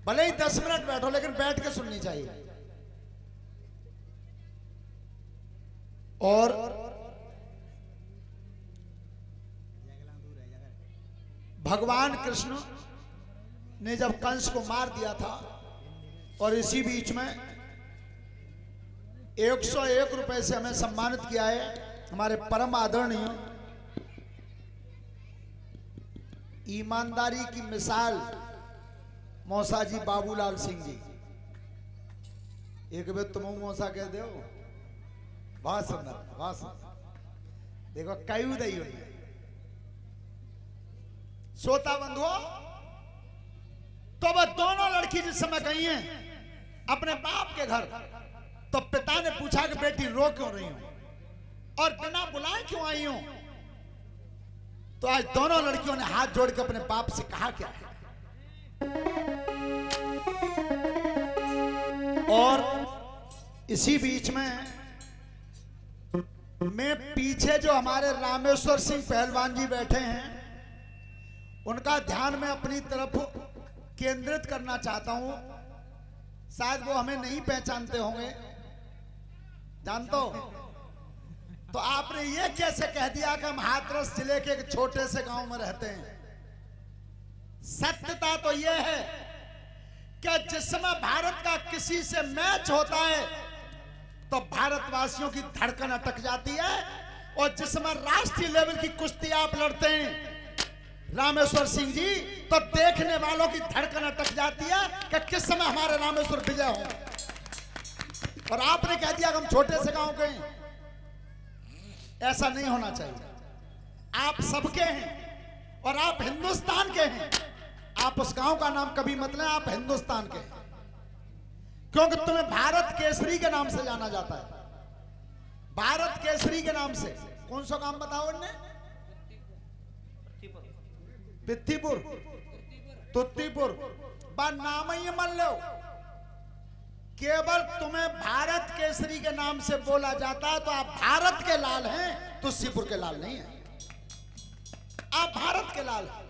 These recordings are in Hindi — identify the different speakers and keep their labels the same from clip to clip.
Speaker 1: भले ही 10 मिनट बैठो लेकिन बैठ के सुननी चाहिए। और भगवान कृष्ण ने जब कंस को मार दिया था और इसी बीच में 101 रुपए से हमें सम्मानित किया है हमारे परम आदरणीय ईमानदारी की मिसाल मौसा जी बाबूलाल सिंह जी। एक बार तुम मौसा कह दो, बहुत सुंदर, बहुत सुंदर। देखो कई दई उन्हें श्रोता बंधुओं, तो वह दोनों लड़की जिस समय गई हैं अपने बाप के घर, तो पिता ने पूछा कि बेटी रो क्यों रही हो और बिना बुलाए क्यों आई हो? तो आज दोनों लड़कियों ने हाथ जोड़ के अपने बाप से कहा क्या है। और इसी बीच में मैं पीछे जो हमारे रामेश्वर सिंह पहलवान जी बैठे हैं उनका ध्यान में अपनी तरफ केंद्रित करना चाहता हूं। शायद वो हमें नहीं पहचानते होंगे, जानते हो? तो आपने ये कैसे कह दिया कि हम हाथरस जिले के एक छोटे से गांव में रहते हैं? सत्यता तो यह है कि जिस समय भारत का किसी से मैच होता है तो भारतवासियों की धड़कन अटक जाती है, और जिस समय राष्ट्रीय लेवल की कुश्ती आप लड़ते हैं रामेश्वर सिंह जी, तो देखने वालों की धड़कन अटक जाती है कि किस समय हमारे रामेश्वर विजय हो। और आपने कह दिया कि हम छोटे से गांव के हैं। ऐसा नहीं होना चाहिए। आप सबके हैं और आप हिंदुस्तान के हैं। आप उस गांव का नाम कभी मत लें, आप हिंदुस्तान के हैं, क्योंकि तुम्हें भारत केसरी के नाम से जाना जाता है। भारत केसरी के नाम से कौन सा काम बताओ उन्हें? पित्तीपुर, तुत्तीपुर, बा नाम ही मन लो। केवल तुम्हें भारत केसरी के नाम से बोला जाता है तो आप भारत के लाल हैं, तुलसीपुर के लाल नहीं हैं। आप भारत के लाल हैं।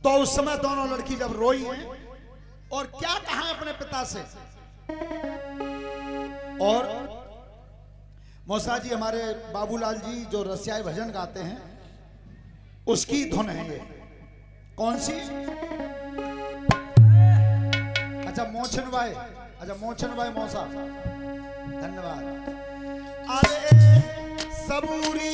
Speaker 1: तो उस समय दोनों लड़की जब रोई हैं और क्या कहा अपने पिता से, और मौसा जी हमारे बाबूलाल जी जो रसियाई भजन गाते हैं उसकी धुन है ये। कौन सी? अच्छा मोचन भाई, अच्छा मोचन भाई मौसा, धन्यवाद। अरे सबूरी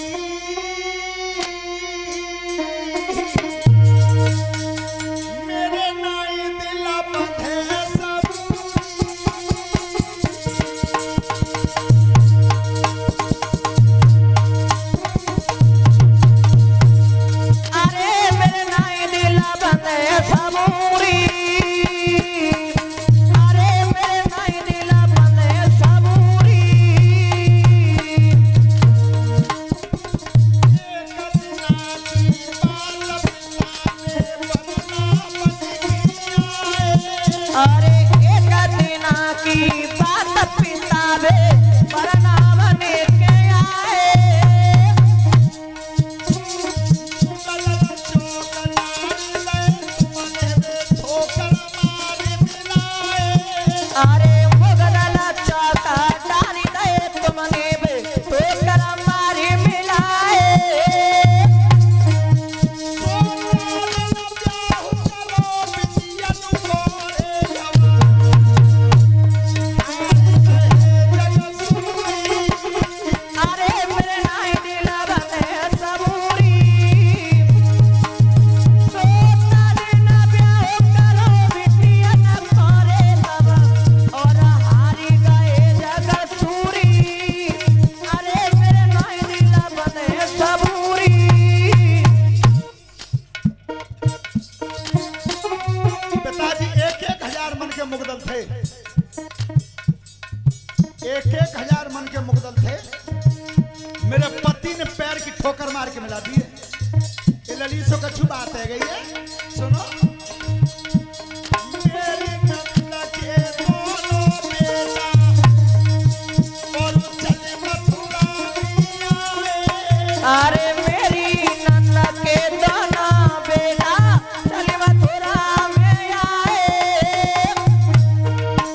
Speaker 1: कछु बात है गई है। सुनो, मेरी नंद के दोनों बेटा और चले मथुरा में आए।
Speaker 2: अरे मेरी नन्ना के दाना बेटा चले मथुरा में आए।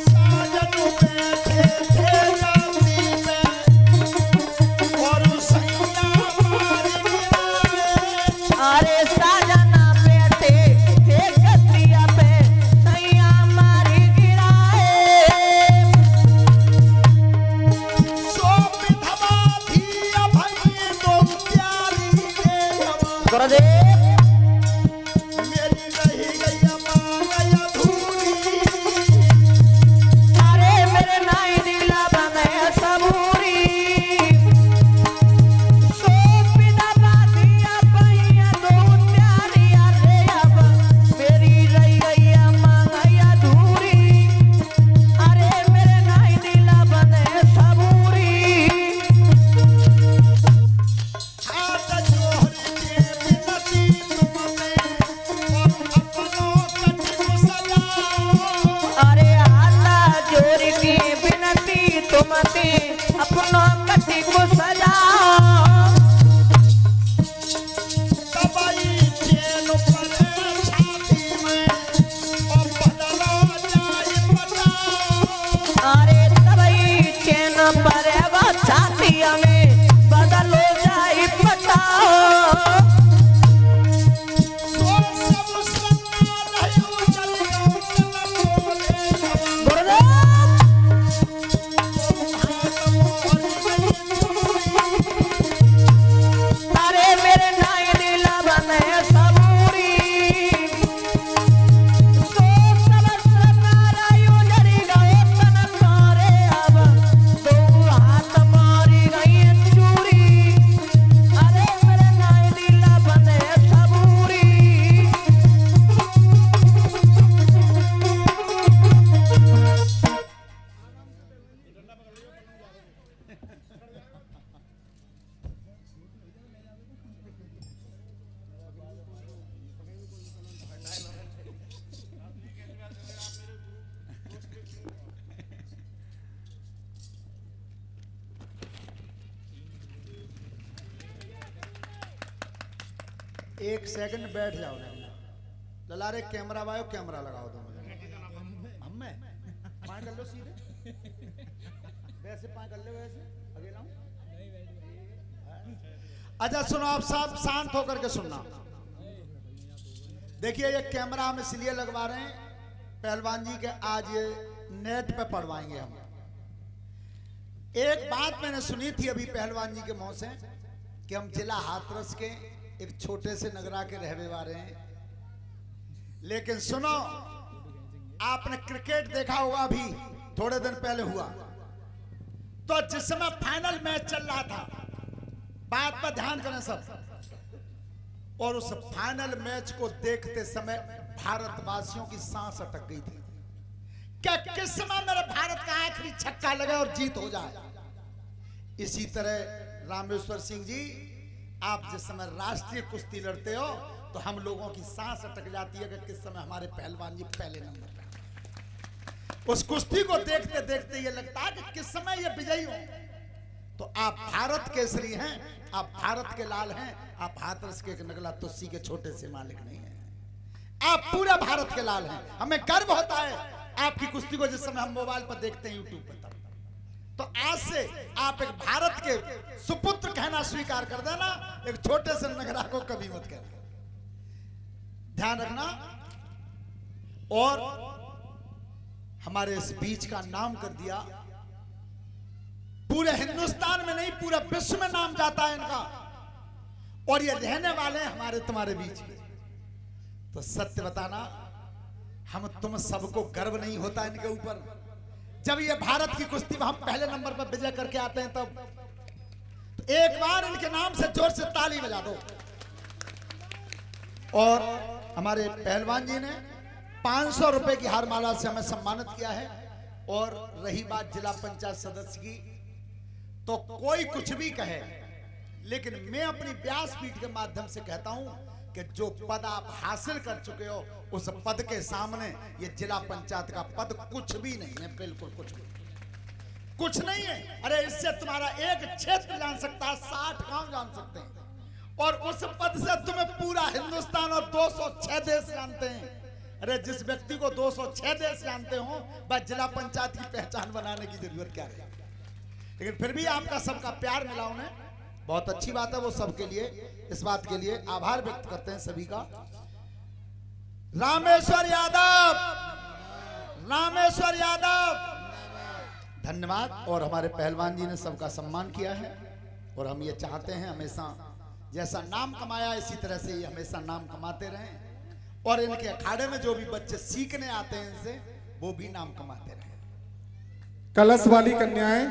Speaker 1: साजन बैठे थे गद्दी पे और सैया मार गिराए।
Speaker 2: अरे साजना बैठे थे गद्दिया पे सैया मारी गिराए।
Speaker 1: सो विधवा थी अभई दो प्यारी रे अमर।
Speaker 2: गुरुदेव
Speaker 1: मेरी रही गई अमांग अधूरी।
Speaker 2: अरे मेरे नाई दिला बने सबूरी। सो पिता बाधिया पहिया दो प्यारिया रे अब मेरी रही गई मांग अधूरी। अरे मेरे नाई दिला बने सबूरी।
Speaker 1: हाथ जोड़ के विनती तुमने और अपनों कटी को सजाओ।
Speaker 2: अरे आला जोर की विनती तुमते अपना कटी को सजाओ।
Speaker 1: तबाई चैन पर छाती में और बदलो जाए बचाओ।
Speaker 2: अरे तबई चैन पर वो छाती में बदलो जाई पटाओ।
Speaker 1: सो सब सन्ना नहीं चलियो चल बोले जवान।
Speaker 2: गुरुदेव अरे मेरे नाई दिला बने सबूरी। सो सब सनारा यू जरी गए तन सारे अब दो हाथ मारी गई चूरी। अरे मेरे नाई दिला बने सबूरी।
Speaker 1: एक सेकंड बैठ जाओ ललारे। कैमरा वायो कैमरा लगाओ दो हमें पाए कर लो सीधे वैसे पाए कर लो वैसे आगे लाऊं। अच्छा सुनो, आप सब शांत होकर के सुनना। देखिए ये कैमरा हम इसलिए लगवा रहे हैं, पहलवान जी के आज ये नेट पे पढ़वाएंगे हम। एक बात मैंने सुनी थी अभी पहलवान जी के मुंह से कि हम जिला हाथरस के एक छोटे से नगरा के रहने वाले हैं। लेकिन सुनो, आपने क्रिकेट देखा होगा, अभी थोड़े दिन पहले हुआ, तो जिस समय फाइनल मैच चल रहा था, बात पर ध्यान करें सब, और उस फाइनल मैच को देखते समय भारतवासियों की सांस अटक गई थी। क्या किस समय मेरे भारत का आखिरी छक्का लगे और जीत हो जाए। इसी तरह रामेश्वर सिंह जी, आप जिस समय राष्ट्रीय कुश्ती लड़ते हो तो हम लोगों की सांस अटक जाती है कि किस समय हमारे पहलवान जी पहले नंबर पे। उस कुश्ती को देखते देखते ये लगता है कि किस समय ये विजयी हो। तो आप भारत केसरी हैं, आप भारत के लाल हैं, आप हाथरस के नगला तुलसी के छोटे से मालिक नहीं हैं, आप पूरे भारत के लाल हैं। हमें गर्व होता है आपकी कुश्ती को जिस समय हम मोबाइल पर देखते हैं, यूट्यूब पर। तो आज से आप एक भारत के सुपुत्र कहना स्वीकार कर देना, एक छोटे से नगरा को कभी मत कहना। ध्यान रखना। और हमारे इस बीच का नाम कर दिया, पूरे हिंदुस्तान में नहीं पूरे विश्व में नाम जाता है इनका, और ये रहने वाले हैं हमारे तुम्हारे बीच में। तो सत्य बताना, हम तुम सबको गर्व नहीं होता इनके ऊपर? जब ये भारत की कुश्ती में हम पहले नंबर पर विजय करके आते हैं तब तो एक बार इनके नाम से जोर से ताली बजा दो। और हमारे पहलवान जी ने 500 रुपए की हार माला से हमें सम्मानित किया है। और रही बात जिला पंचायत सदस्य की, तो कोई कुछ भी कहे, लेकिन मैं अपनी व्यासपीठ के माध्यम से कहता हूं कि जो पद आप हासिल कर चुके हो उस पद के सामने ये जिला पंचायत का पद कुछ भी नहीं है, बिल्कुल कुछ नहीं है। अरे इससे तुम्हारा एक क्षेत्र जान सकता है, 60 गांव जान सकते हैं, और उस पद से तुम्हें पूरा हिंदुस्तान और 206 देश जानते हैं। अरे जिस व्यक्ति को 206 देश जानते हो, बस जिला पंचायत की पहचान बनाने की जरूरत क्या है। लेकिन फिर भी आपका सबका प्यार मिला उन्हें, बहुत अच्छी बात है। वो सबके लिए, इस बात के लिए आभार व्यक्त करते हैं सभी का। रामेश्वर यादव धन्यवाद। और हमारे पहलवान जी ने सबका सम्मान किया है, और हम ये चाहते हैं हमेशा जैसा नाम कमाया इसी तरह से ये हमेशा नाम कमाते रहें, और इनके अखाड़े में जो भी बच्चे सीखने आते हैं इनसे, वो भी नाम कमाते रहें।
Speaker 3: कलश वाली कन्याएं,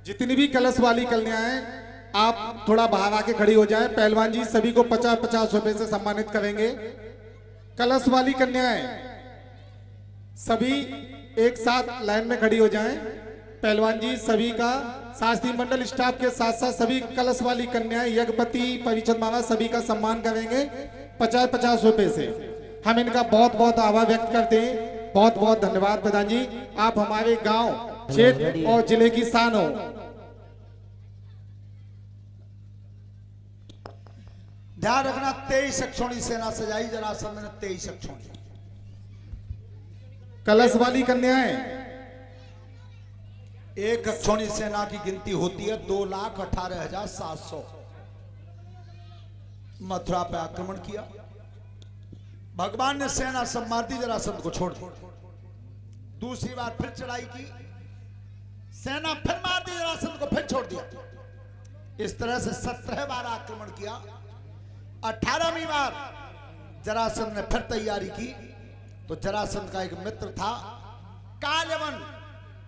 Speaker 3: जितनी भी कलश वाली कन्याएं, आप थोड़ा बाहर आके खड़ी हो जाएं। पहलवान जी सभी को 50-50 रुपए से सम्मानित करेंगे। कलश वाली कन्याएं सभी एक साथ लाइन में खड़ी हो जाएं। पहलवान जी सभी का, शास्त्री मंडल स्टाफ के साथ साथ सभी कलश वाली कन्याएं, यज्ञपति, परिचद मामा सभी का सम्मान करेंगे 50-50 रुपए से। हम इनका बहुत बहुत आभार व्यक्त करते हैं। बहुत बहुत धन्यवाद प्रधान जी, आप हमारे गांव, क्षेत्र और जिले की शान हो।
Speaker 1: ध्यान रखना, 23 अक्षौणी सेना सजाई जरासंध ने 23 अक्षौणी।
Speaker 3: कलश वाली कन्याएं,
Speaker 1: एक अक्षौणी सेना की गिनती होती है 2,18,700। मथुरा पे आक्रमण किया, भगवान ने सेना सब मार दी, जरासंध को छोड़ दिया। दूसरी बार फिर चढ़ाई की, सेना फिर मार दी, जरासंध को फिर छोड़ दिया। इस तरह से 17 बार आक्रमण किया। 18वीं बार जरासंध ने फिर तैयारी की, तो जरासंध का एक मित्र था काल्यवन,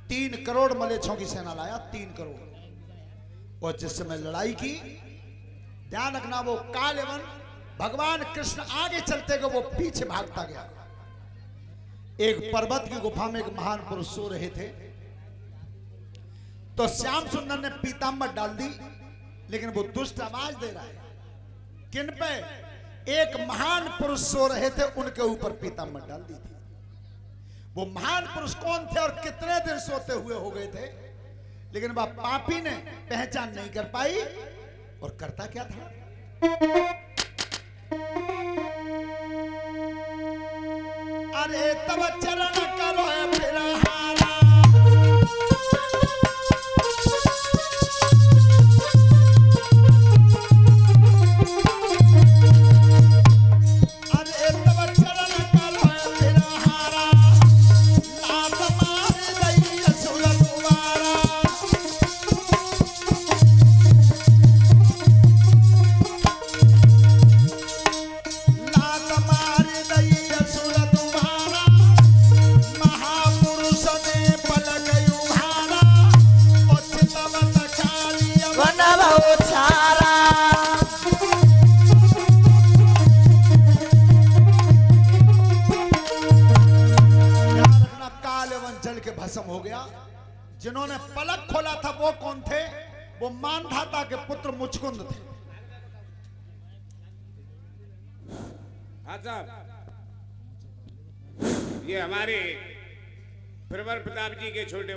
Speaker 1: 3 करोड़ मलेच्छों की सेना लाया, 3 करोड़। और जिस समय लड़ाई की, ध्यान रखना, वो काल्यवन भगवान कृष्ण आगे चलते गए, वो पीछे भागता गया। एक पर्वत की गुफा में एक महान पुरुष सो रहे थे, तो श्याम सुंदर ने पीताम्बर डाल दी, लेकिन वो दुष्ट आवाज दे रहा है। किन पे? एक महान पुरुष सो रहे थे, उनके ऊपर पीताम्बर डाल दी थी। वो महान पुरुष कौन थे और कितने दिन सोते हुए हो गए थे, लेकिन वह पापी ने पहचान नहीं कर पाई। और करता क्या था? अरे तब चरण करो फिर हारा, हो गया। जिन्होंने पलक खोला था वो कौन थे? वो मानधाता के पुत्र मुचकुंद थे।
Speaker 4: हाँ साहब, ये हमारे प्रवर प्रताप जी के छोटे